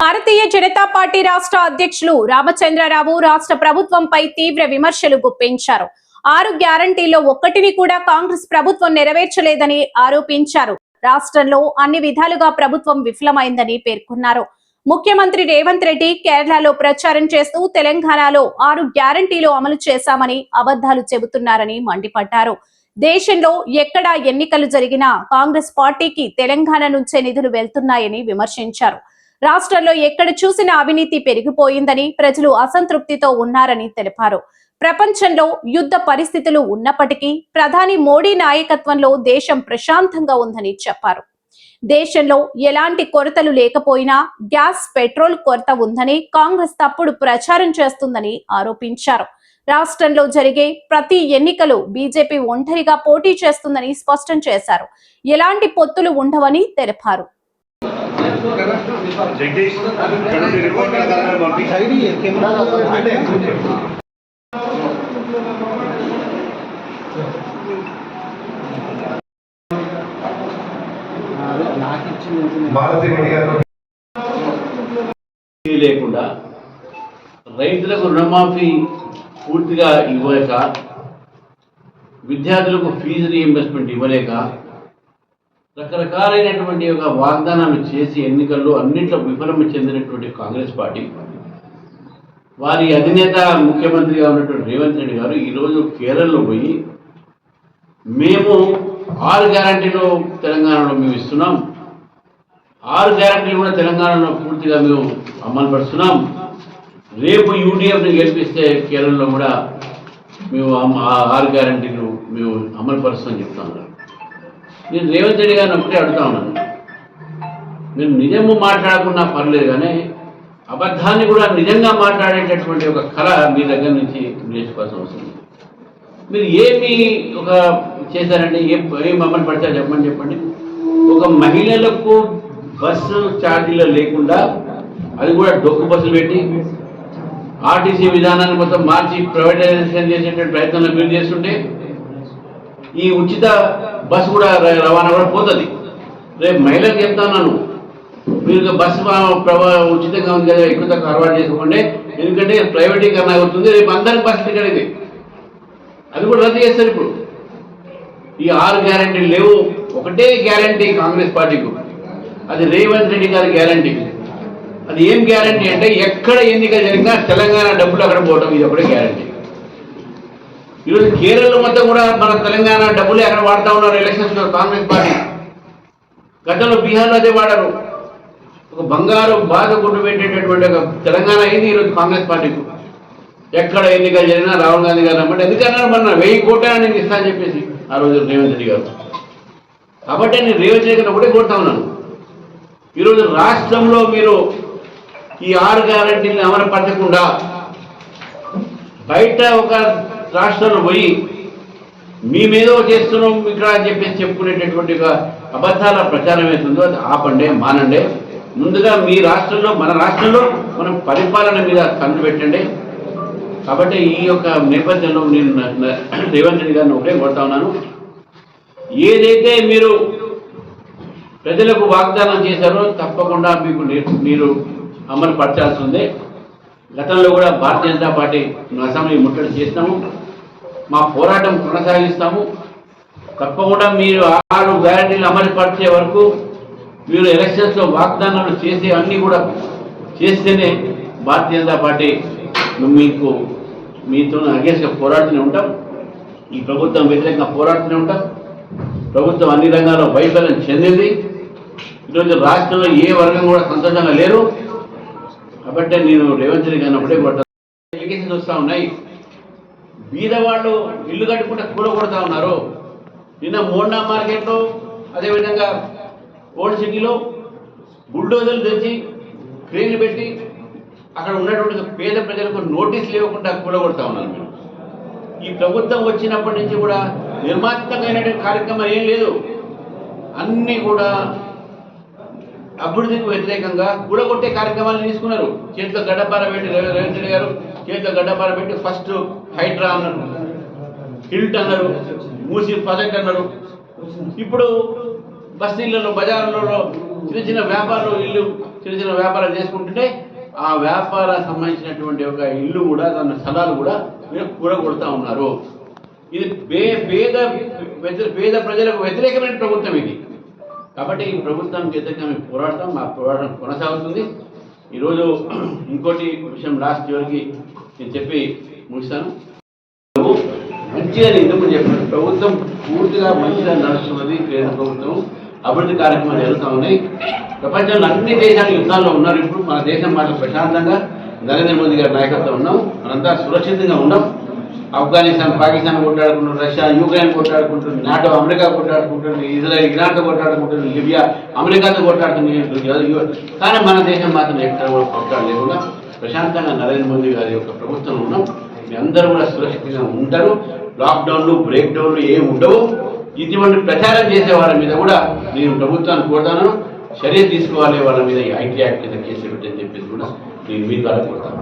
Bharatiya Janata party రాష్ట్ర అధ్యక్షులు రామచంద్రరావు రాష్ట్ర ప్రభుత్వంపై తీవ్ర విమర్శలు గుప్పించారు. 6 గ్యారంటీల్లో ఒక్కటిని కూడా కాంగ్రెస్ ప్రభుత్వం నెరవేర్చలేదని ఆరోపించారు. రాష్ట్రంలో అన్ని విధాలుగా ప్రభుత్వం విఫలమైందని పేర్కొన్నారు. ముఖ్యమంత్రి రేవంత్ రెడ్డి కేరళలో ప్రచారం చేస్తూ తెలంగాణలో 6 గ్యారంటీలు అమలు చేశామని అబద్ధాలు చెబుతున్నారని మండిపడ్డారు. దేశంలో ఎక్కడా ఎన్నికలు జరిగినా కాంగ్రెస్ పార్టీకి తెలంగాణ నుంచే నిధులు వెళ్తున్నాయని విమర్శించారు. రాష్ట్రంలో ఎక్కడ చూసినా అవినీతి పెరిగిపోయిందని, ప్రజలు అసంతృప్తితో ఉన్నారని తెలిపారు. ప్రపంచంలో యుద్ధ పరిస్థితులు ఉన్నప్పటికీ ప్రధాని మోడీ నాయకత్వంలో దేశం ప్రశాంతంగా ఉందని చెప్పారు. దేశంలో ఎలాంటి కొరతలు లేకపోయినా గ్యాస్, పెట్రోల్ కొరత ఉందని కాంగ్రెస్ తప్పుడు ప్రచారం చేస్తుందని ఆరోపించారు. రాష్ట్రంలో జరిగే ప్రతి ఎన్నికలు బీజేపీ ఒంటరిగా పోటీ చేస్తుందని స్పష్టం చేశారు. ఎలాంటి పొత్తులు ఉండవని తెలిపారు. లేకుండా రైతులకు రుణమాఫీ పూర్తిగా ఇవ్వలేక, విద్యార్థులకు ఫీజు రీఇంబర్స్మెంట్ ఇవ్వలేక, రకరకాలైనటువంటి ఒక వాగ్దానాలు చేసి ఎన్నికల్లో అన్నింటిలో విఫలం చెందినటువంటి కాంగ్రెస్ పార్టీ, వారి అధినేత ముఖ్యమంత్రిగా ఉన్నటువంటి రేవంత్ రెడ్డి గారు ఈరోజు కేరళలో పోయి మేము 6 గ్యారంటీలు తెలంగాణలో మేము ఇస్తున్నాం, 6 గ్యారంటీలు కూడా తెలంగాణలో పూర్తిగా మేము అమలు పరుస్తున్నాం, రేపు యూడీఎఫ్ని గెలిపిస్తే కేరళలో కూడా మేము 6 గ్యారంటీలు మేము అమలు పరుస్తామని చెప్తా ఉన్నాం. నేను రేవంత్ రెడ్డి గారిని ఒకటే అడుగుతా ఉన్నాను, మీరు నిజము మాట్లాడకుండా పర్లేదు, కానీ అబద్ధాన్ని కూడా నిజంగా మాట్లాడేటటువంటి ఒక కళ మీ దగ్గర నుంచి నేర్చుకోవాల్సిన అవసరం ఉంది. మీరు ఏమి ఒక చేశారంటే ఏం అమలు పడతారు చెప్పండి. ఒక మహిళలకు బస్సు ఛార్జీలు లేకుండా, అది కూడా డొక్కు బస్సులు పెట్టి ఆర్టీసీ విధానాన్ని మొత్తం మార్చి ప్రైవేటైజేషన్ చేసేటువంటి ప్రయత్నంలో మీరు చేస్తుంటే ఈ ఉచిత బస్సు కూడా రవాణా కూడా పోతుంది. రేపు మహిళలకు చెప్తాను, మీరు బస్సు ఉచితంగా ఉంది కదా, ఎక్కువ తక్కువ అలవాటు చేసుకోండి, ఎందుకంటే ప్రైవేటీకరణ అవుతుంది, రేపు అందరికి బస్సు టికెట్ ఇది, అది కూడా రద్దు చేస్తారు. ఇప్పుడు ఈ 6 గ్యారంటీలు లేవు, ఒకటే గ్యారంటీ కాంగ్రెస్ పార్టీకి, అది రేవంత్ రెడ్డి గారి గ్యారంటీ. అది ఏం గ్యారంటీ అంటే ఎక్కడ ఎన్నిక జరిగినా తెలంగాణ డబ్బులు అక్కడ పోవటం, ఇది ఒకటే గ్యారంటీ. ఈరోజు కేరళలో మొత్తం కూడా మన తెలంగాణ డబ్బులే అక్కడ వాడుతూ ఉన్నారు ఎలక్షన్స్లో కాంగ్రెస్ పార్టీ. గతంలో బీహార్లో అదే వాడారు. ఒక బంగారు బాధ గుడ్డు పెట్టేటటువంటి ఒక తెలంగాణ అయింది ఈరోజు కాంగ్రెస్ పార్టీకి. ఎక్కడ ఎన్నికలు జరిగినా రాహుల్ గాంధీ గారు అన్నమాట ఎందుకన్నారు, మన 1000 కోట్ల నేను ఇస్తా అని చెప్పేసి ఆ రోజు రేవంత్ రెడ్డి గారు. కాబట్టి నేను రేవంత్ రెడ్డి గారు ఒకటే కోరుతా ఉన్నాను, ఈరోజు రాష్ట్రంలో మీరు ఈ 6 గ్యారంటీలను అమలుపరచకుండా బయట ఒక రాష్ట్రంలో పోయి మేమేదో చేస్తున్నాం ఇక్కడ అని చెప్పేసి చెప్పుకునేటటువంటి అబద్ధాల ప్రచారం అవుతుందో అది ఆపండి, మానండి. ముందుగా మీ రాష్ట్రంలో, మన రాష్ట్రంలో మనం పరిపాలన మీద కన్ను పెట్టండి. కాబట్టి ఈ యొక్క నేపథ్యంలో నేను రేవంత్ రెడ్డి గారిని ఒకటే కోరుతా ఉన్నాను, ఏదైతే మీరు ప్రజలకు వాగ్దానం చేశారో తప్పకుండా మీరు అమలు పరచాల్సి ఉంది. గతంలో కూడా భారతీయ జనతా పార్టీ అసెంబ్లీ ముట్టడి చేసినాము, మా పోరాటం కొనసాగిస్తాము. తప్పకుండా మీరు 6 గ్యారంటీలు అమలు పరిచే వరకు మీరు ఎలక్షన్స్లో వాగ్దానాలు చేసే అన్నీ కూడా చేస్తేనే భారతీయ జనతా పార్టీ మీతో అగేన్స్ట్గా పోరాడుతూనే ఉంటాం, ఈ ప్రభుత్వం వ్యతిరేకంగా పోరాడుతూనే ఉంటాం. ప్రభుత్వం అన్ని రంగాల్లో వైఫల్యం చెందింది. ఈరోజు రాష్ట్రంలో ఏ వర్గం కూడా సంతోషంగా లేరు. కాబట్టి నేను రేవంత్ రెడ్డి గారిని ఒకటే ఎలిగేషన్స్ వస్తూ ఉన్నాయి, బీదవాళ్ళు ఇల్లు కట్టుకుంటే కూడగొడతా ఉన్నారు. నిన్న మోండా మార్కెట్లో, అదేవిధంగా ఓల్డ్ సిటీలో బుల్డోజర్లు తెచ్చి క్రేన్లు పెట్టి అక్కడ ఉన్నటువంటి పేద ప్రజలకు నోటీసులు ఇవ్వకుండా కూడగొడతా ఉన్నారు. మీరు ఈ ప్రభుత్వం వచ్చినప్పటి నుంచి కూడా నిర్మాణాత్మకమైనటువంటి కార్యక్రమం ఏం లేదు, అన్నీ కూడా అభివృద్ధికి వ్యతిరేకంగా కూడగొట్టే కార్యక్రమాలు తీసుకున్నారు. చేతిలో గడ్డపార పెట్టి రేవంత్ రెడ్డి గారు చేతిలో గడ్డపార పెట్టి ఫస్ట్ హైడ్రా అన్నారు, హిల్ట్ అన్నారు, మూసి ప్రాజెక్ట్ అన్నారు. ఇప్పుడు బస్తీలలో, బజార్లలో చిన్న చిన్న వ్యాపారులు ఇల్లు చిన్న చిన్న వ్యాపారాలు చేసుకుంటుంటే ఆ వ్యాపార సంబంధించినటువంటి ఒక ఇల్లు కూడా దాని స్థలాలు కూడా మీరు కూడగొడతా ఉన్నారు. ఇది పేద ప్రజలకు వ్యతిరేకమైన ప్రభుత్వం ఇది. కాబట్టి ఈ ప్రభుత్వానికి వ్యతిరేకంగా మేము పోరాడతాం. మా పోరాటం కొనసాగుతుంది. ఈరోజు ఇంకోటి విషయం లాస్ట్ చివరికి నేను చెప్పి ముగిస్తాను. మంచిగా ఇందుకు చెప్పిన ప్రభుత్వం పూర్తిగా మంచిగా నడుస్తున్నది. కేంద్ర ప్రభుత్వం అభివృద్ధి కార్యక్రమాలు జరుగుతూ ఉన్నాయి. ప్రపంచంలో అన్ని దేశాలు యుద్ధాల్లో ఉన్నారు. ఇప్పుడు మన దేశం మాత్రం ప్రశాంతంగా నరేంద్ర మోదీ గారి నాయకత్వం ఉన్నాం. మనంతా సురక్షితంగా ఉన్నాం. ఆఫ్ఘనిస్తాన్, పాకిస్తాన్ కొట్లాడుకుంటున్నారు, రష్యా, యుక్రెయిన్ కొట్లాడుకుంటున్నారు, నాటో అమెరికా కొట్లాడుకుంటున్నారు, ఇజ్రాయెల్ ఇరాన్తో కొట్లాడుకుంటున్నారు, లిబియా అమెరికాతో కొట్లాడుతున్నారు. కానీ మన దేశం మాత్రం ఎక్కడ కూడా కొట్లాడలేకుండా ప్రశాంతంగా నరేంద్ర మోదీ గారి యొక్క ప్రభుత్వం ఉన్నాం. మీ అందరూ కూడా సురక్షితంగా ఉంటారు. లాక్డౌన్లు, బ్రేక్ డౌన్లు ఏమి ఉండవు. ఇటువంటి ప్రచారం చేసే వాళ్ళ మీద కూడా నేను ప్రభుత్వాన్ని కోరుతాను, చర్య తీసుకోవాలి. వాళ్ళ మీద ఐటీ యాక్ట్ కింద కేసు పెట్టని చెప్పేసి కూడా నేను మీ ద్వారా కోరుతాను.